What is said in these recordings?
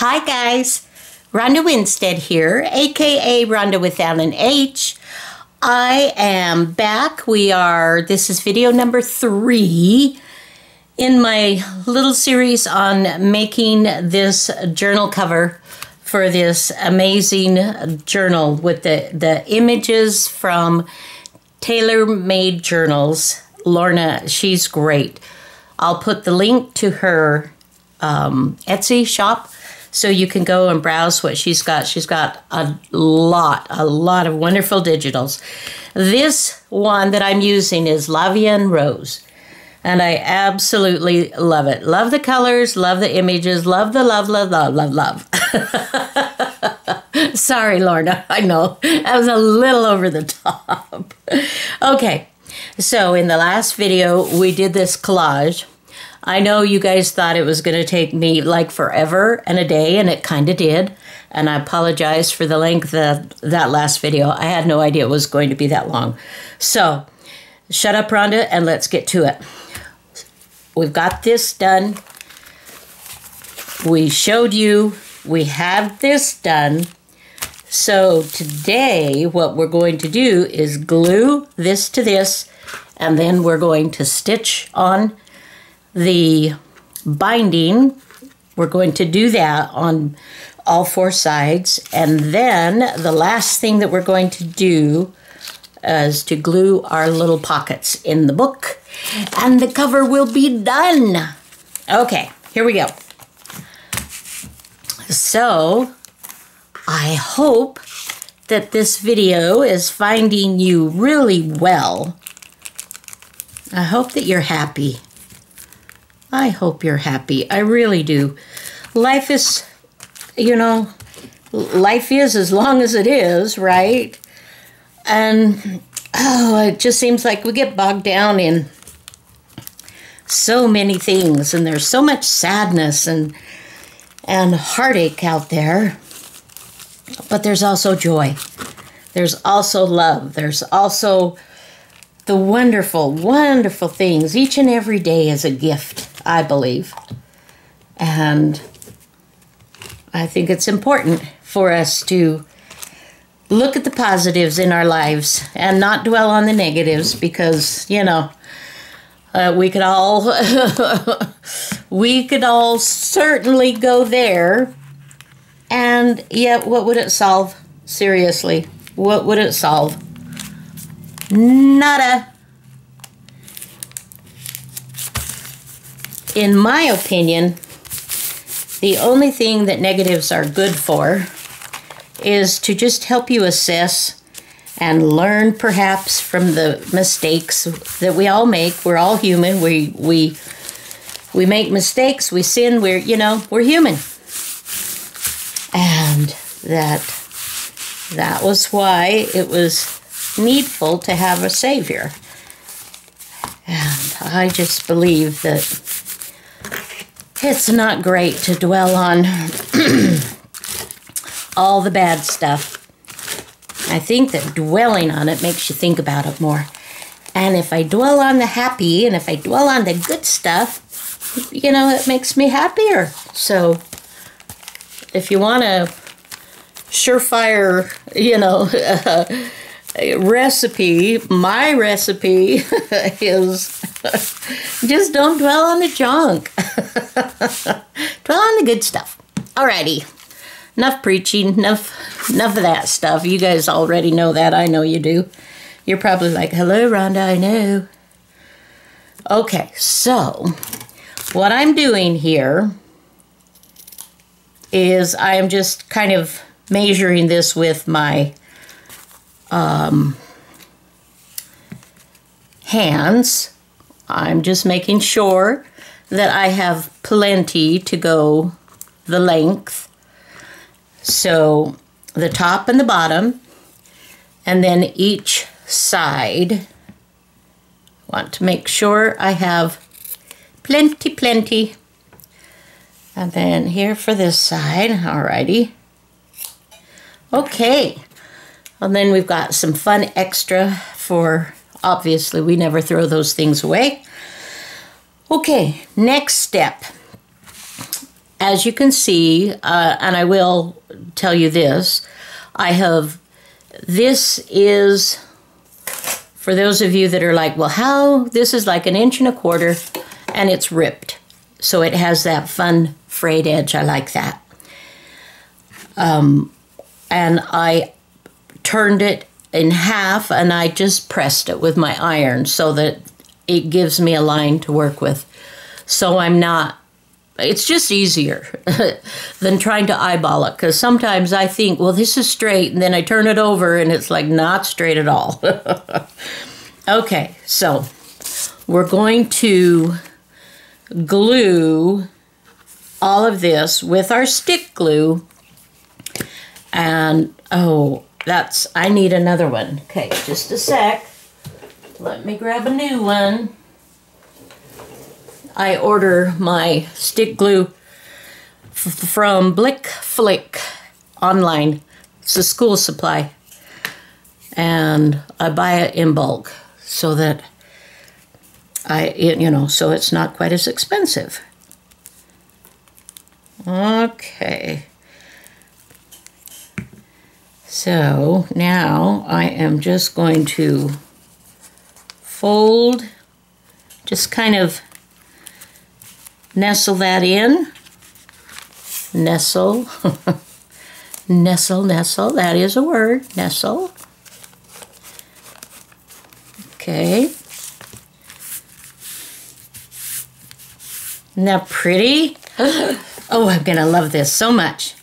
Hi guys, Ronda Winstead here, aka Ronda without an H. I am back. This is video number 3 in my little series on making this journal cover for this amazing journal with the images from Tailor Made Journals. Lorna, she's great. I'll put the link to her Etsy shop so you can go and browse what she's got. She's got a lot of wonderful digitals. This one that I'm using is Lavian Rose, and I absolutely love it. Love the colors, love the images, love the love. Sorry, Lorna, I know. That was a little over the top. Okay, so in the last video, we did this collage. I know you guys thought it was going to take me like forever and a day, and it kind of did. And I apologize for the length of that last video. I had no idea it was going to be that long. So, shut up, Rhonda, and let's get to it. We've got this done. We showed you. We have this done. So today, what we're going to do is glue this to this, and then we're going to stitch on the binding. We're going to do that on all 4 sides. And then the last thing that we're going to do is to glue our little pockets in the book. And the cover will be done. Okay, here we go. So, I hope that this video is finding you really well. I hope that you're happy. I hope you're happy. I really do. Life is, life is as long as it is, right? And, it just seems like we get bogged down in so many things, and there's so much sadness and heartache out there. But there's also joy. There's also love. There's also the wonderful, wonderful things. Each and every day is a gift, I believe. And I think it's important for us to look at the positives in our lives and not dwell on the negatives, because, we could all certainly go there. And yet, what would it solve? Seriously, what would it solve? Nada. In my opinion, the only thing that negatives are good for is to just help you assess and learn perhaps from the mistakes that we all make. We're all human. We make mistakes, we sin, we're human. And that was why it was needful to have a Savior. And I just believe that it's not great to dwell on all the bad stuff. I think that dwelling on it makes you think about it more. And if I dwell on the happy, and if I dwell on the good stuff, it makes me happier. So if you want a surefire, recipe, my recipe is just don't dwell on the junk. Dwell on the good stuff. Alrighty. Enough preaching, enough of that stuff. You guys already know that. I know you do. You're probably like, hello, Rhonda, I know. Okay, so what I'm doing here is I am just kind of measuring this with my hands. I'm just making sure that I have plenty to go the length. So the top and the bottom, and then each side. Want to make sure I have plenty. And then here for this side, alrighty. Okay, and then we've got some fun extra for, obviously we never throw those things away. Okay, next step. as you can see, and I will tell you this, this is, for those of you that are like, well, how, this is like 1.25 inches and it's ripped. So it has that fun frayed edge. I like that. And I turned it in half and I just pressed it with my iron so that it gives me a line to work with. So I'm not, it's just easier than trying to eyeball it, because sometimes I think, well, this is straight, and then I turn it over and it's like not straight at all. Okay, so we're going to glue all of this with our stick glue. And, oh, I need another one. Okay, just a sec. Let me grab a new one. I order my stick glue from Blick Flick online. It's a school supply. And I buy it in bulk so that so it's not quite as expensive. Okay. So now I am just going to fold, just kind of nestle that in. Nestle. Nestle, nestle. That is a word. Nestle. Okay. Isn't that pretty? Oh, I'm going to love this so much.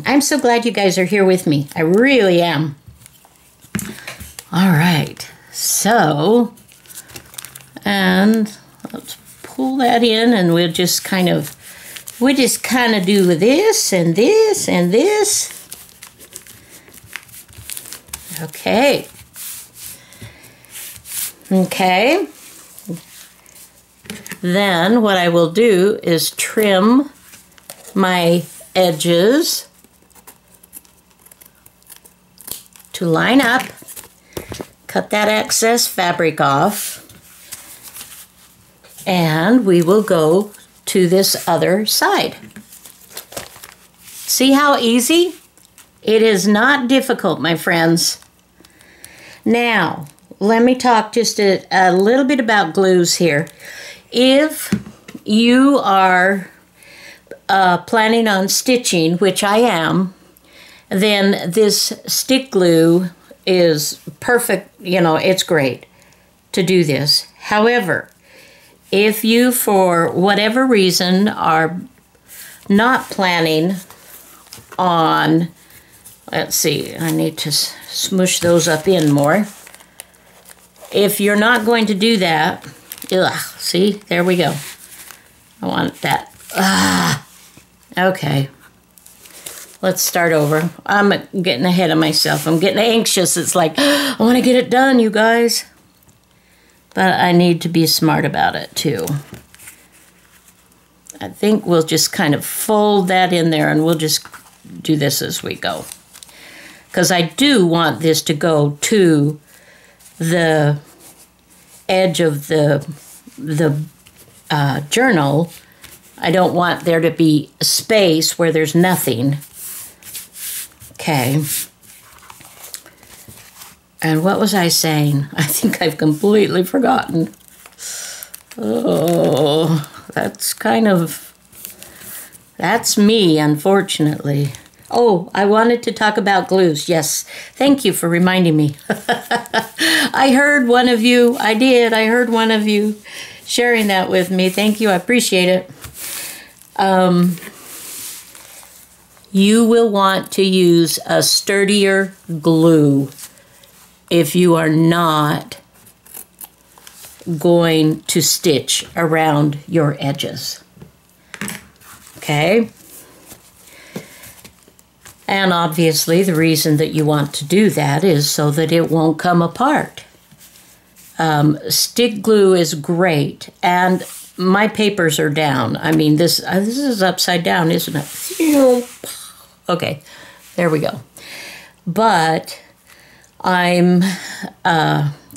I'm so glad you guys are here with me. I really am. All right. So, and let's pull that in, and we'll just kind of do this and this and this. Okay. Okay. Then what I will do is trim my edges to line up, cut that excess fabric off, and we will go to this other side. See how easy? It is not difficult, my friends. Now, let me talk just a little bit about glues here. If you are planning on stitching, which I am, then this stick glue is perfect. You know, it's great to do this. However, if you, for whatever reason, are not planning on, let's see, I need to smoosh those up in more. If you're not going to do that, see, there we go. I want that. Okay. Let's start over. I'm getting ahead of myself. I'm getting anxious. It's like, I want to get it done, you guys. But I need to be smart about it, too. I think we'll just kind of fold that in there, and we'll just do this as we go. Because I do want this to go to the edge of the journal. I don't want there to be a space where there's nothing. Okay. And what was I saying? I think I've completely forgotten. Oh, that's me, unfortunately. Oh, I wanted to talk about glues. Yes, thank you for reminding me. I heard one of you, I heard one of you sharing that with me. Thank you, I appreciate it. You will want to use a sturdier glue if you are not going to stitch around your edges. Okay? And obviously the reason that you want to do that is so that it won't come apart. Stick glue is great, and my papers are down. I mean, this is upside down, isn't it? Okay, there we go. But I'm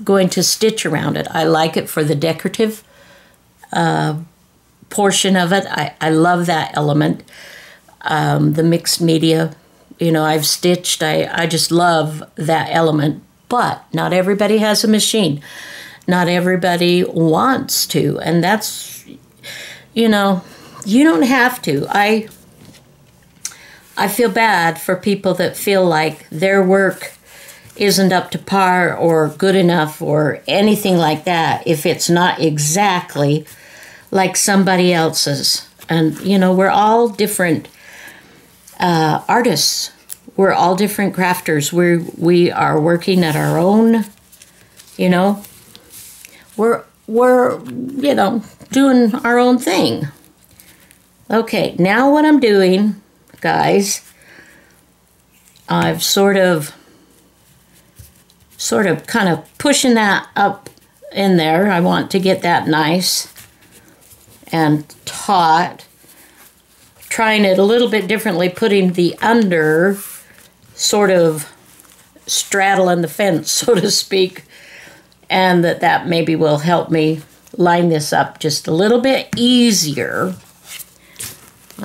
going to stitch around it. I like it for the decorative portion of it. I love that element. The mixed media, you know, I've stitched. I just love that element. But not everybody has a machine. Not everybody wants to. And that's, you know, you don't have to. I feel bad for people that feel like their work isn't up to par or good enough or anything like that if it's not exactly like somebody else's. And, you know, we're all different artists. We're all different crafters. We are working at our own, you know. We're you know, doing our own thing. Okay, now what I'm doing, guys, I've sort of kind of pushing that up in there. I want to get that nice and taut. Trying it a little bit differently, putting the under sort of straddling the fence, so to speak, and that maybe will help me line this up just a little bit easier.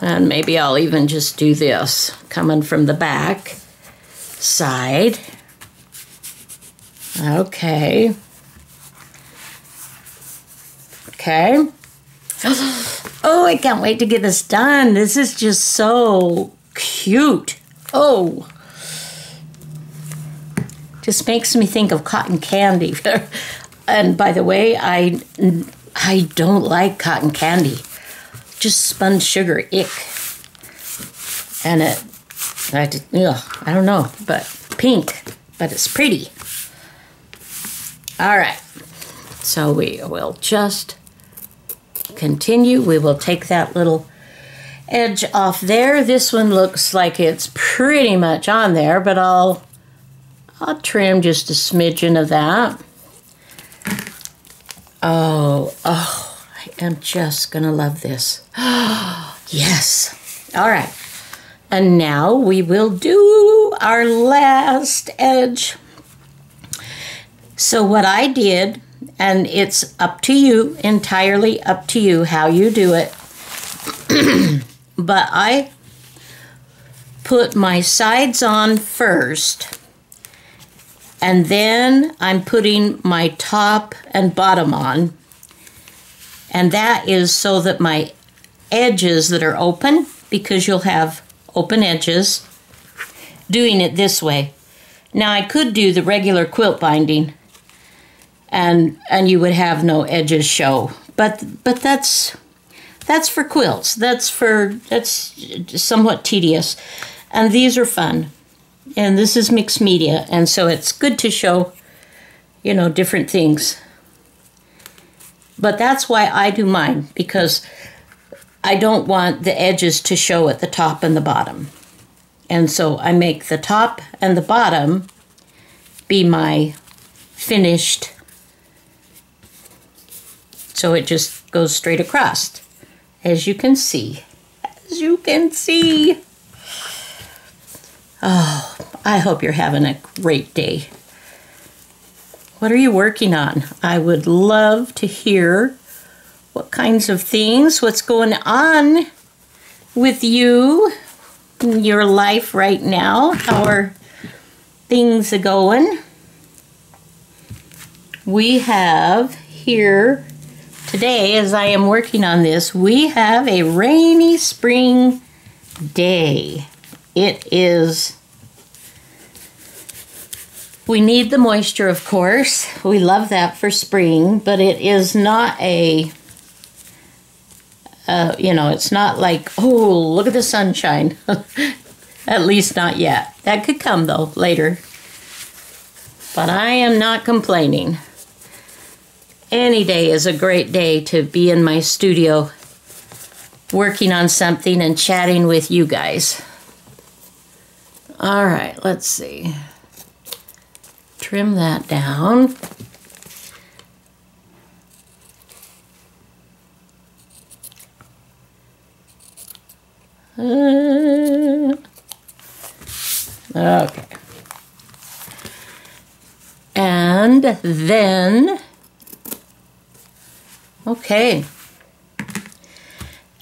And maybe I'll even just do this coming from the back side. Okay. Okay. Oh, I can't wait to get this done. This is just so cute. Oh. Just makes me think of cotton candy. And by the way, I don't like cotton candy. Just spun sugar, ick. And I don't know, but pink, but it's pretty. All right, so we will just continue. We will take that little edge off there. This one looks like it's pretty much on there, but I'll trim just a smidgen of that. Oh, I am just gonna love this. Yes. All right. And now we will do our last edge. So what I did, and it's up to you, entirely up to you how you do it, but I put my sides on first, and then I'm putting my top and bottom on. And that is so that my edges that are open, because you'll have open edges, doing it this way. Now I could do the regular quilt binding and you would have no edges show. But that's for quilts. That's somewhat tedious. And these are fun. And this is mixed media, and so it's good to show, you know, different things. But that's why I do mine, because I don't want the edges to show at the top and the bottom. And so I make the top and the bottom be my finished, so it just goes straight across, as you can see. As you can see. Oh, I hope you're having a great day. What are you working on? I would love to hear what kinds of things, what's going on with you in your life right now. How are things going? We have here today, as I am working on this, we have a rainy spring day. It is, we need the moisture, of course. We love that for spring, but it is not a, you know, it's not like, oh, look at the sunshine. At least not yet. That could come, though, later. But I am not complaining. Any day is a great day to be in my studio working on something and chatting with you guys. All right, let's see. Trim that down. Okay. And then, okay.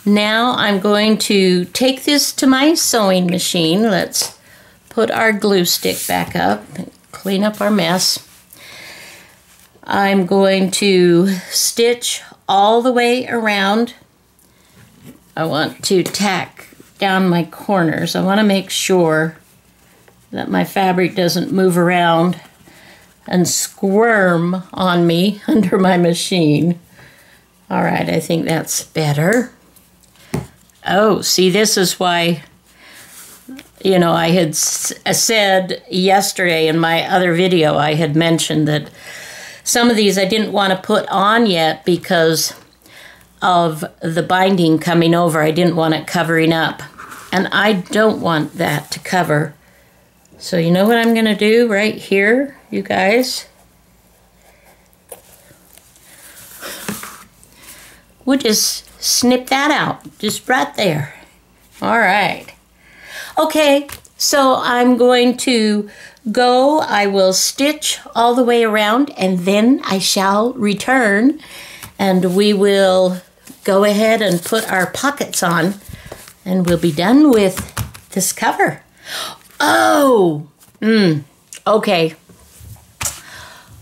Now I'm going to take this to my sewing machine. Let's put our glue stick back up, clean up our mess. I'm going to stitch all the way around. I want to tack down my corners. I want to make sure that my fabric doesn't move around and squirm on me under my machine. All right, I think that's better. Oh, see, this is why, you know, I had said yesterday in my other video, I had mentioned that some of these I didn't want to put on yet because of the binding coming over. I didn't want it covering up. And I don't want that to cover. So you know what I'm going to do right here, you guys? We'll just snip that out, just right there. All right. Okay, so I'm going to go. I will stitch all the way around, and then I shall return, and we will go ahead and put our pockets on, and we'll be done with this cover. Oh, okay.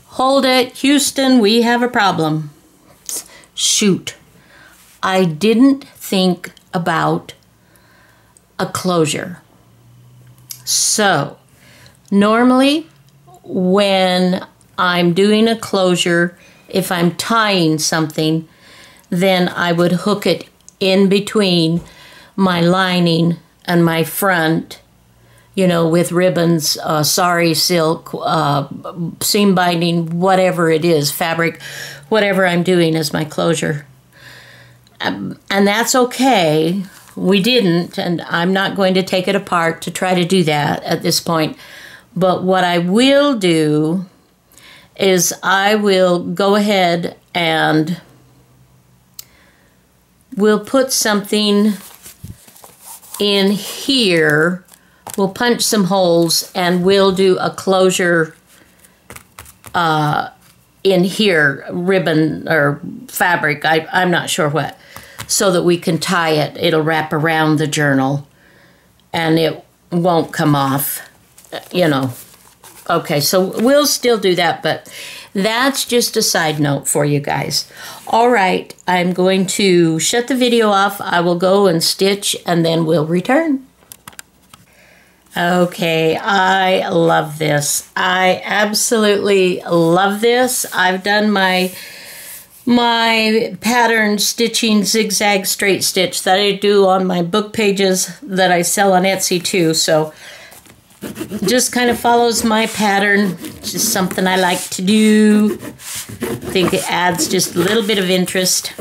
Hold it, Houston, we have a problem. Shoot. I didn't think about a closure. So, normally when I'm doing a closure, if I'm tying something, then I would hook it in between my lining and my front, you know, with ribbons, sari, silk, seam binding, whatever it is, fabric, whatever I'm doing as my closure. And that's okay. We didn't, and I'm not going to take it apart to try to do that at this point. But what I will do is I will go ahead and we'll put something in here. We'll punch some holes and we'll do a closure in here, ribbon or fabric, I'm not sure what, so that we can tie it. It'll wrap around the journal and it won't come off, you know. Okay, so we'll still do that, but that's just a side note for you guys. All right, I'm going to shut the video off. I will go and stitch and then we'll return. Okay, I love this. I absolutely love this. I've done my pattern stitching zigzag straight stitch that I do on my book pages that I sell on Etsy too. So just kind of follows my pattern. Just something I like to do. I think it adds just a little bit of interest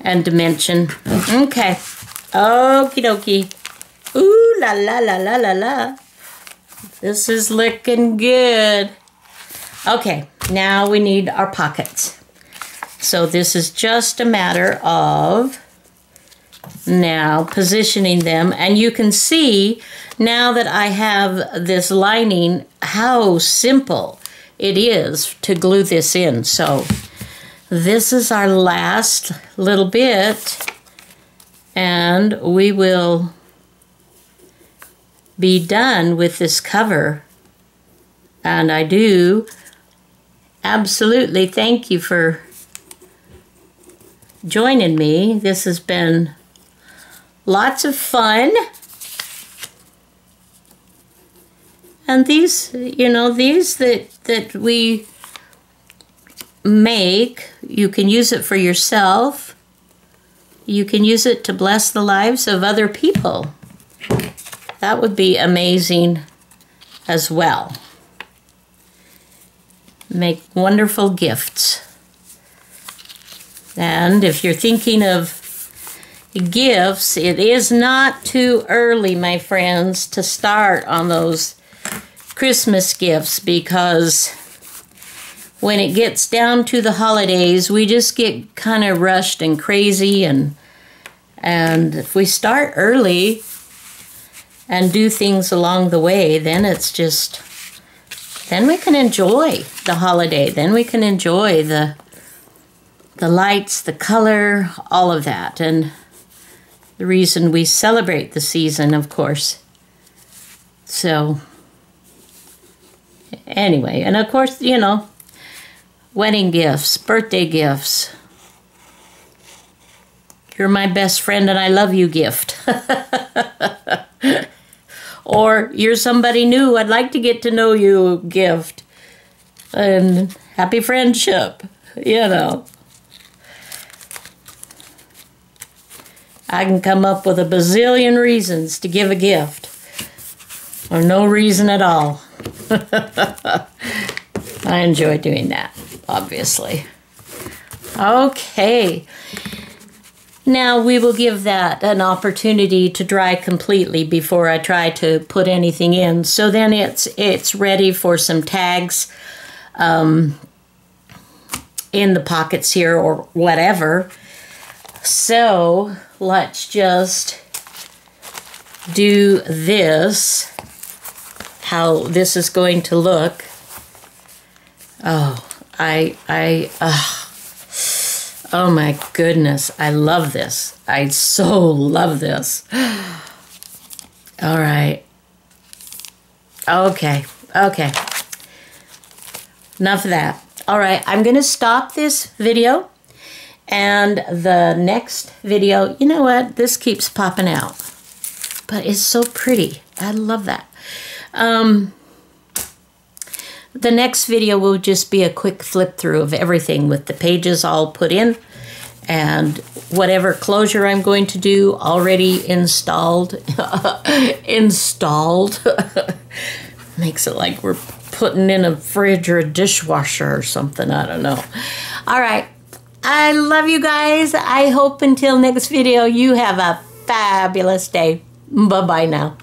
and dimension. Okay, okie dokie. Ooh, la la la la la la. This is looking good. Okay, now we need our pockets. So this is just a matter of now positioning them. And you can see now that I have this lining how simple it is to glue this in. So this is our last little bit. And we will be done with this cover. And I do absolutely thank you for joining me. This has been lots of fun. And these, you know, these that we make, you can use it for yourself. You can use it to bless the lives of other people. That would be amazing as well. Make wonderful gifts. And if you're thinking of gifts, it is not too early, my friends, to start on those Christmas gifts, because when it gets down to the holidays, we just get kind of rushed and crazy, and if we start early and do things along the way, then it's just, then we can enjoy the holiday. Then we can enjoy the the lights, the color, all of that. And the reason we celebrate the season, of course. So, anyway, and of course, you know, wedding gifts, birthday gifts. You're my best friend and I love you gift. Or you're somebody new, I'd like to get to know you gift. And happy friendship, you know. I can come up with a bazillion reasons to give a gift. Or no reason at all. I enjoy doing that, obviously. Okay. Now we will give that an opportunity to dry completely before I try to put anything in. So then it's ready for some tags in the pockets here or whatever. So let's just do this, how this is going to look. Oh, oh my goodness, I love this. I so love this. All right. Okay. Enough of that. All right, I'm going to stop this video. And the next video, you know what? This keeps popping out. But it's so pretty. I love that. The next video will just be a quick flip through of everything with the pages all put in and whatever closure I'm going to do already installed. Makes it like we're putting in a fridge or a dishwasher or something. I don't know. All right. I love you guys. I hope until next video you have a fabulous day. Bye-bye now.